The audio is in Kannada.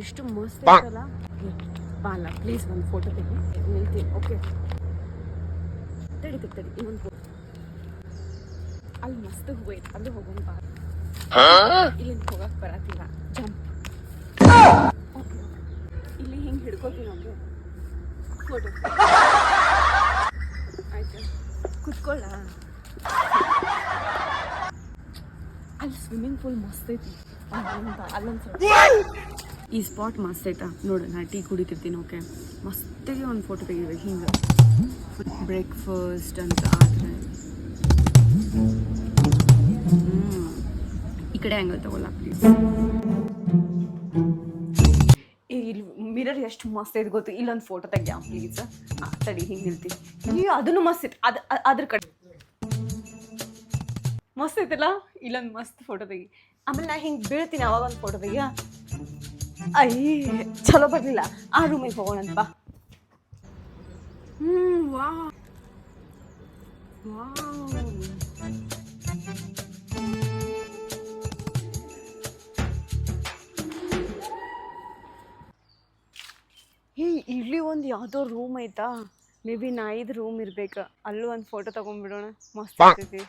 ಎಷ್ಟು ಮಸ್ತ್ ಐತಲ್ಲ. ಬಾಲ ಪ್ಲೀಸ್ ಒಂದು ಫೋಟೋ ತೆಗಿ, ನಿಲ್ತೀನಿ. ಓಕೆ ತಡಿ ಇನ್ನೊಂದು ಫೋಟೋ. ಅಲ್ಲಿ ಮಸ್ತ್ ಹೂವು ಐತೆ, ಅಲ್ಲಿ ಹೋಗೋಣ ಬಾ. ಇಲ್ಲಿಂದ ಹೋಗಕ್ಕೆ ಬರತ್ತಿಲ್ಲ, ಜಂಪ್. ಓಕೆ ಇಲ್ಲಿ ಹಿಂಗೆ ಹಿಡ್ಕೋತೀನಿ. ಓಕೆ ಫೋಟೋ ಆಯ್ತು, ಕುತ್ಕೊಳ್ಳ. ಅಲ್ಲಿ ಸ್ವಿಮ್ಮಿಂಗ್ ಪೂಲ್ ಮಸ್ತ್ ಐತಿ, ಅಲ್ಲೊಂದು ಈ ಸ್ಪಾಟ್ ಮಸ್ತ್ ಐತಾ ನೋಡು. ನಾ ಟೀ ಕುಡಿತಿರ್ತೀನಿ. ಓಕೆ ಮಸ್ತಿಗೆ ಒಂದು ಫೋಟೋ ತೆಗಿಬೇಕು ಹಿಂಗೆ, ಬ್ರೇಕ್ಫಾಸ್ಟ್ ಅಂತ ಆದರೆ. ಈ ಕಡೆ ಆ್ಯಂಗಲ್ ತಗೊಲ್ಲ ಪ್ಲೀಸ್. ಇಲ್ಲಿ ಮಿರರ್ ಎಷ್ಟು ಮಸ್ತ್ ಐತೆ ಗೊತ್ತು. ಇಲ್ಲೊಂದು ಫೋಟೋ ತೆಗಿಯ ಪ್ಲೀಸ್. ತಡಿ ಹಿಂಗೆ ನಿಲ್ತೀನಿ. ನೀವು ಅದನ್ನು ಮಸ್ತ್ ಐತೆ, ಅದ್ರ ಕಡೆ ಮಸ್ತ್ ಐತಲ್ಲ. ಇಲ್ಲೊಂದು ಮಸ್ತ್ ಫೋಟೋ ತೆಗಿ. ಆಮೇಲೆ ನಾ ಹಿಂಗೆ ಬೀಳ್ತೀನಿ, ಅವಾಗ ಒಂದು ಫೋಟೋ ತೆಗಿಯ. ಚಲೋ ಬರಲಿಲ್ಲ. ಆ ರೂಮಿಗೆ ಹೋಗೋಣಂತ ಬಾ. ವಾವ್ ಇಲ್ಲಿ ಒಂದು ಯಾವುದೋ ರೂಮ್ ಐತಾ. ಮೇ ಬಿ ನಾಯಿದು ರೂಮ್ ಇರ್ಬೇಕು. ಅಲ್ಲೂ ಒಂದು ಫೋಟೋ ತಗೊಂಡ್ಬಿಡೋಣ, ಮಸ್ತ್ ಆಗ್ತೈತಿ.